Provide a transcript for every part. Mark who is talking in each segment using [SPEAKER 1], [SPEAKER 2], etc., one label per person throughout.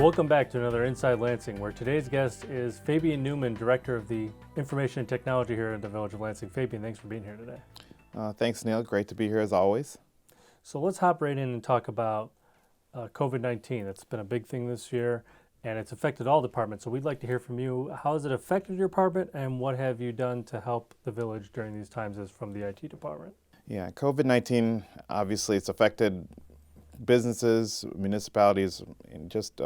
[SPEAKER 1] Welcome back to another Inside Lansing, where today's guest is Fabian Newman, Director of the Information and Technology here in the Village of Lansing. Fabian, thanks for being here today.
[SPEAKER 2] Thanks, Neil. Great to be here as always.
[SPEAKER 1] So let's hop right in and talk about COVID-19. That's been a big thing this year, and it's affected all departments. So we'd like to hear from you. How has it affected your department, and what have you done to help the village during these times as from the IT department?
[SPEAKER 2] Yeah, COVID-19, obviously it's affected businesses, municipalities, and just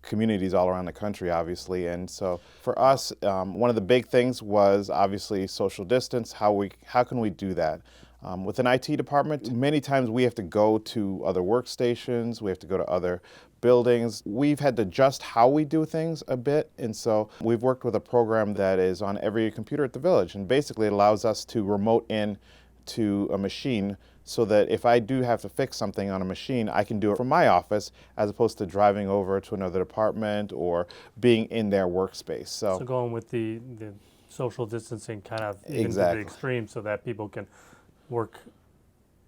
[SPEAKER 2] communities all around the country, obviously. And so for us, one of the big things was obviously social distance. How can we do that? With an IT department, many times we have to go to other workstations, we have to go to other buildings. We've had to adjust how we do things a bit, and so we've worked with a program that is on every computer at the village, and basically it allows us to remote in to a machine so that if I do have to fix something on a machine, I can do it from my office as opposed to driving over to another department or being in their workspace.
[SPEAKER 1] So going with the social distancing kind of even to the extreme so that people can work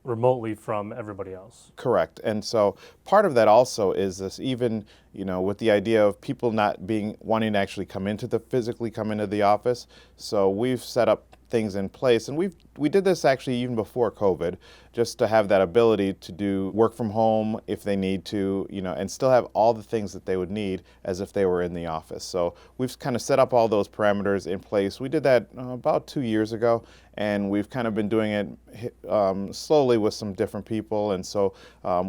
[SPEAKER 1] remotely from everybody else.
[SPEAKER 2] Correct. And so part of that also is this, even, with the idea of people not wanting to actually physically come into the office. So we've set up things in place, and we did this actually even before COVID, just to have that ability to do work from home if they need to, and still have all the things that they would need as if they were in the office. So we've kind of set up all those parameters in place. We did that about 2 years ago, and we've kind of been doing it slowly with some different people. And so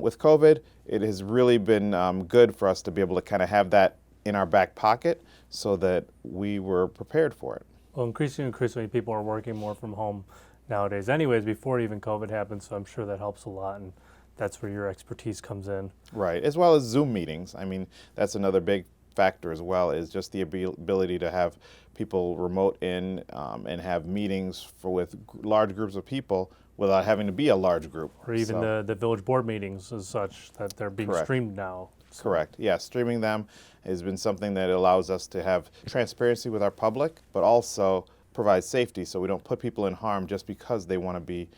[SPEAKER 2] with COVID, it has really been good for us to be able to kind of have that in our back pocket so that we were prepared for it.
[SPEAKER 1] Well, increasingly, people are working more from home nowadays anyways, before even COVID happened, so I'm sure that helps a lot, and that's where your expertise comes in.
[SPEAKER 2] Right, as well as Zoom meetings. I mean, that's another big factor as well, is just the ability to have people remote in and have meetings with large groups of people without having to be a large group.
[SPEAKER 1] Or even the village board meetings as such, that they're being streamed now.
[SPEAKER 2] So. Correct. Yeah, streaming them has been something that allows us to have transparency with our public, but also provide safety so we don't put people in harm just because they want to be,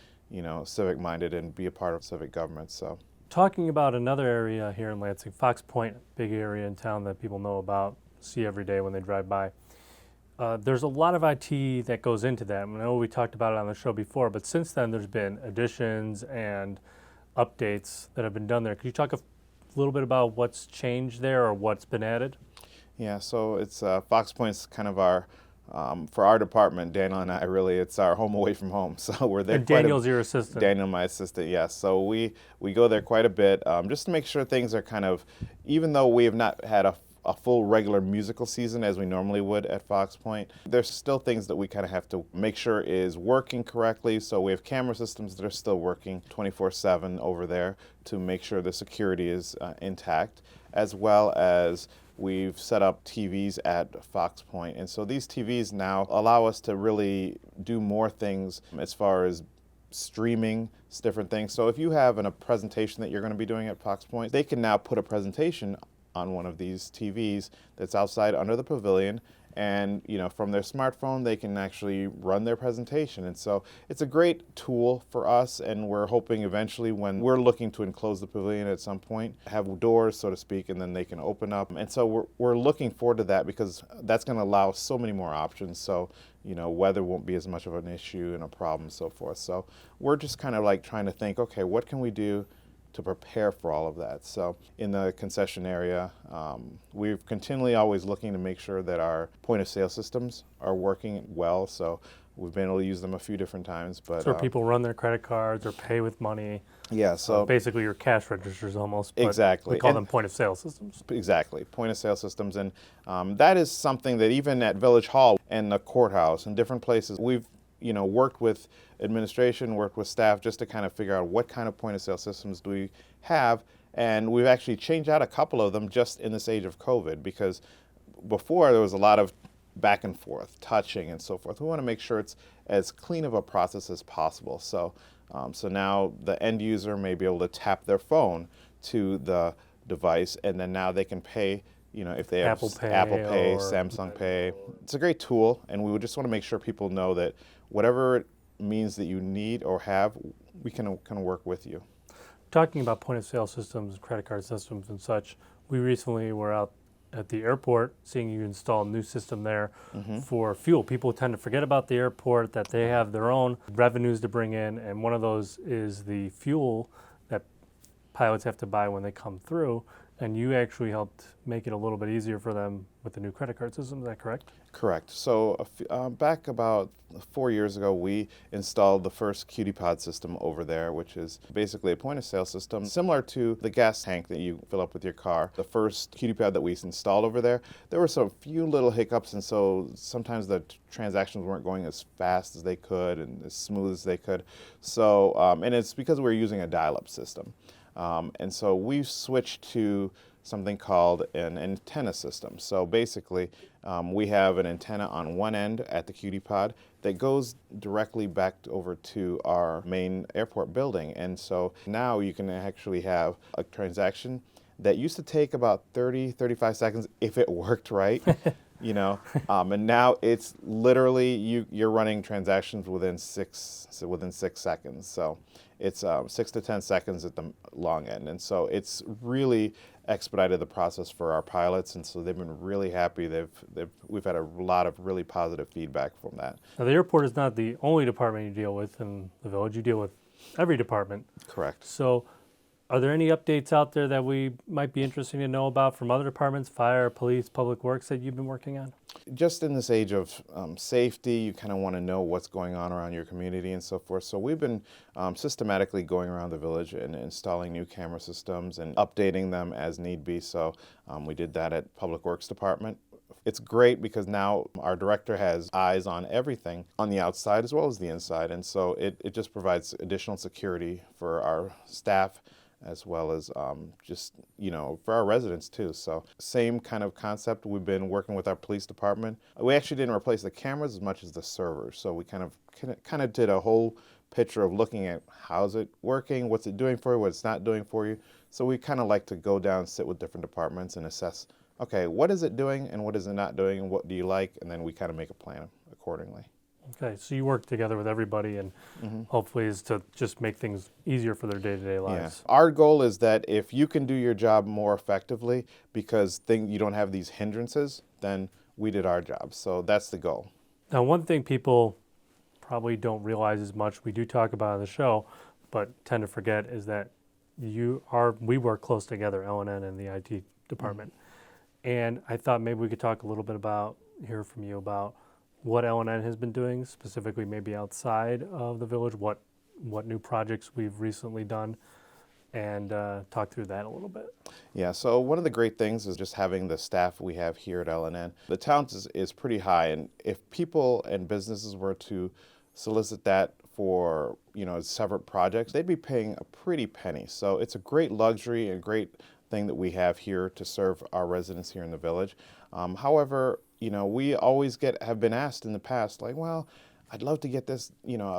[SPEAKER 2] civic-minded and be a part of civic government. So,
[SPEAKER 1] talking about another area here in Lansing, Pointe, big area in town that people know about, see every day when they drive by. There's a lot of IT that goes into that. I know we talked about it on the show before, but since then there's been additions and updates that have been done there. Could you talk a little bit about what's changed there or what's been added?
[SPEAKER 2] Yeah, so it's Pointe's kind of our, for our department, Daniel and I really, it's our home away from home. So we're there.
[SPEAKER 1] And Daniel's your assistant.
[SPEAKER 2] Daniel, my assistant, yes. So we go there quite a bit just to make sure things are kind of, even though we have not had a full regular musical season as we normally would at Pointe, there's still things that we kind of have to make sure is working correctly. So we have camera systems that are still working 24/7 over there to make sure the security is intact, as well as we've set up TVs at Pointe. And so these TVs now allow us to really do more things as far as streaming, different things. So if you have a presentation that you're going to be doing at Pointe, they can now put a presentation on one of these TVs that's outside under the pavilion, and from their smartphone they can actually run their presentation. And so it's a great tool for us, and we're hoping eventually, when we're looking to enclose the pavilion at some point, have doors, so to speak, and then they can open up. And so we're looking forward to that, because that's going to allow so many more options. So weather won't be as much of an issue and a problem, and so forth. So we're just kind of like trying to think, okay, what can we do to prepare for all of that. So in the concession area, we're continually always looking to make sure that our point of sale systems are working well. So we've been able to use them a few different times. But
[SPEAKER 1] so people run their credit cards or pay with money.
[SPEAKER 2] Yeah, so
[SPEAKER 1] basically your cash registers almost. But
[SPEAKER 2] exactly.
[SPEAKER 1] We call them point of sale systems.
[SPEAKER 2] Exactly, point of sale systems. And that is something that even at Village Hall and the courthouse and different places, we've worked with administration, worked with staff just to kind of figure out what kind of point of sale systems do we have. And we've actually changed out a couple of them just in this age of COVID, because before there was a lot of back and forth, touching and so forth. We want to make sure it's as clean of a process as possible. So, so now the end user may be able to tap their phone to the device, and then now they can pay if they have
[SPEAKER 1] Apple
[SPEAKER 2] Pay,
[SPEAKER 1] or
[SPEAKER 2] Samsung Pay. It's a great tool, and we would just want to make sure people know that whatever it means that you need or have, we can work with you.
[SPEAKER 1] Talking about point of sale systems, credit card systems and such, We recently were out at the airport seeing you install a new system there
[SPEAKER 2] Mm-hmm.
[SPEAKER 1] for fuel. People tend to forget about the airport, that they have their own revenues to bring in, and one of those is the fuel that pilots have to buy when they come through. And you actually helped make it a little bit easier for them with the new credit card system. Is that correct?
[SPEAKER 2] Correct. So back about 4 years ago, we installed the first QT Pod system over there, which is basically a point of sale system similar to the gas tank that you fill up with your car. The first QT Pod that we installed over there, there were some few little hiccups, and so sometimes the transactions weren't going as fast as they could and as smooth as they could. So, and it's because we're using a dial-up system. And so we've switched to something called an antenna system. So basically, we have an antenna on one end at the QT Pod that goes directly back over to our main airport building. And so now you can actually have a transaction that used to take about 35 seconds if it worked right. And now it's literally you're running transactions within 6 seconds. So it's 6 to 10 seconds at the long end, and so it's really expedited the process for our pilots, and so they've been really happy. We've had a lot of really positive feedback from that.
[SPEAKER 1] Now, the airport is not the only department you deal with in the village. You deal with every department.
[SPEAKER 2] Correct.
[SPEAKER 1] So are there any updates out there that we might be interested to know about from other departments, fire, police, public works, that you've been working on?
[SPEAKER 2] Just in this age of safety, you kind of want to know what's going on around your community and so forth. So we've been systematically going around the village and installing new camera systems and updating them as need be. So we did that at Public Works Department. It's great because now our director has eyes on everything on the outside as well as the inside. And so it just provides additional security for our staff, as well as for our residents too. So same kind of concept. We've been working with our police department. We actually didn't replace the cameras as much as the servers. So we kind of did a whole picture of looking at how's it working, what's it doing for you, what it's not doing for you. So we kind of like to go down, sit with different departments and assess, okay, what is it doing and what is it not doing and what do you like? And then we kind of make a plan accordingly.
[SPEAKER 1] Okay, so you work together with everybody, and hopefully is to just make things easier for their day-to-day lives.
[SPEAKER 2] Yeah. Our goal is that if you can do your job more effectively because you don't have these hindrances, then we did our job. So that's the goal.
[SPEAKER 1] Now, one thing people probably don't realize as much, we do talk about on the show, but tend to forget, is that we work close together, L&N and the IT department. And I thought maybe we could talk a little bit hear from you about what L&N has been doing, specifically maybe outside of the village, what new projects we've recently done, and talk through that a little bit.
[SPEAKER 2] Yeah, so one of the great things is just having the staff we have here at L&N. The talent is pretty high, and if people and businesses were to solicit that for separate projects, they'd be paying a pretty penny. So it's a great luxury and great thing that we have here to serve our residents here in the village. However, we always have been asked in the past, like, well, I'd love to get this,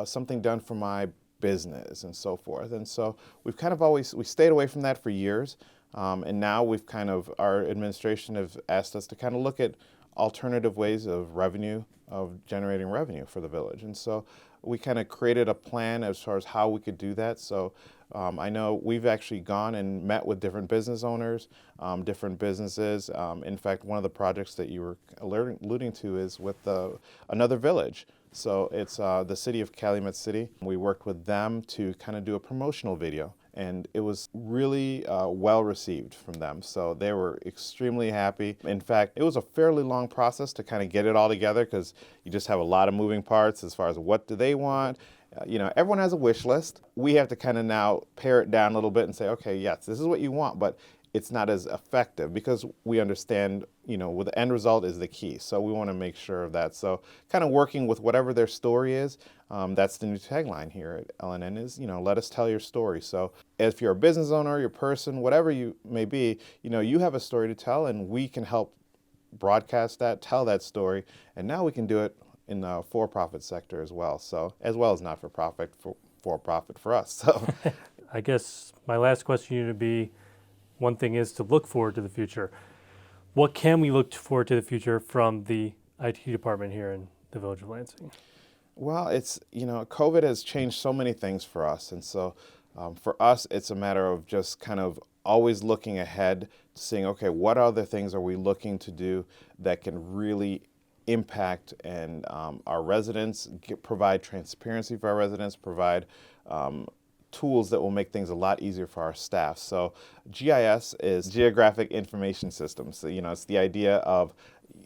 [SPEAKER 2] something done for my business and so forth. And so we've kind of we stayed away from that for years. And now our administration have asked us to kind of look at alternative ways of generating revenue for the village. And so we kind of created a plan as far as how we could do that. So I know we've actually gone and met with different business owners, different businesses. In fact, one of the projects that you were alluding to is with another village. So it's the city of Calumet City. We worked with them to kind of do a promotional video, and it was really well received from them. So they were extremely happy. In fact, it was a fairly long process to kind of get it all together because you just have a lot of moving parts as far as what do they want. Everyone has a wish list. We have to kind of now pare it down a little bit and say, okay, yes, this is what you want, but it's not as effective because we understand, with the end result is the key. So we want to make sure of that. So kind of working with whatever their story is, that's the new tagline here at L&N is, let us tell your story. So if you're a business owner, your person, whatever you may be, you have a story to tell, and we can help broadcast that, tell that story, and now we can do it in the for-profit sector as well. So as well as not-for-profit, for-profit for us. So
[SPEAKER 1] I guess my last question would be, one thing is to look forward to the future. What can we look forward to the future from the IT department here in the village of Lansing?
[SPEAKER 2] Well, it's, COVID has changed so many things for us. And so for us, it's a matter of just kind of always looking ahead, seeing, okay, what other things are we looking to do that can really impact and our residents, provide transparency for our residents, provide tools that will make things a lot easier for our staff. So GIS is Geographic Information System. So, it's the idea of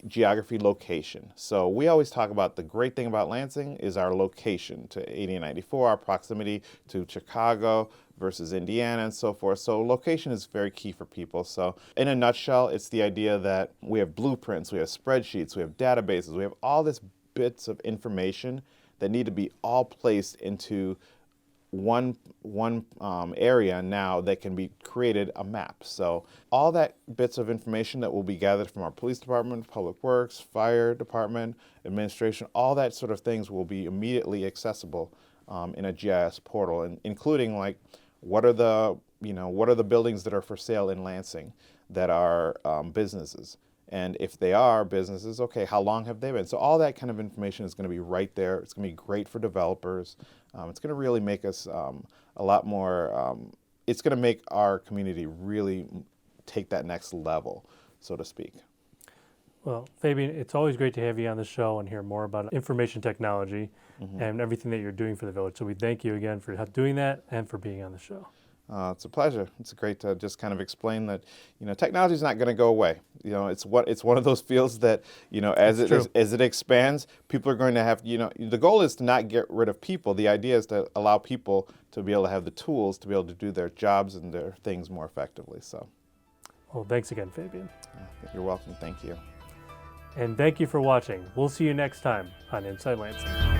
[SPEAKER 2] geography location. So we always talk about the great thing about Lansing is our location to 80 and 94, our proximity to Chicago versus Indiana and so forth. So location is very key for people. So in a nutshell, it's the idea that we have blueprints, we have spreadsheets, we have databases, we have all this bits of information that need to be all placed into one area now that can be created a map. So all that bits of information that will be gathered from our police department, public works, fire department, administration, all that sort of things will be immediately accessible in a GIS portal, and including like what are the buildings that are for sale in Lansing that are businesses. And if they are businesses, okay, how long have they been? So all that kind of information is going to be right there. It's going to be great for developers. It's going to really make us a lot more, it's going to make our community really take that next level, so to speak.
[SPEAKER 1] Well, Fabian, it's always great to have you on the show and hear more about information technology and everything that you're doing for the village. So we thank you again for doing that and for being on the show.
[SPEAKER 2] It's a pleasure. It's great to just kind of explain that, technology is not going to go away. It's one of those fields that, as it expands, people are going to have, the goal is to not get rid of people. The idea is to allow people to be able to have the tools to be able to do their jobs and their things more effectively. So,
[SPEAKER 1] well, thanks again, Fabian.
[SPEAKER 2] You're welcome. Thank you.
[SPEAKER 1] And thank you for watching. We'll see you next time on Inside Lansing.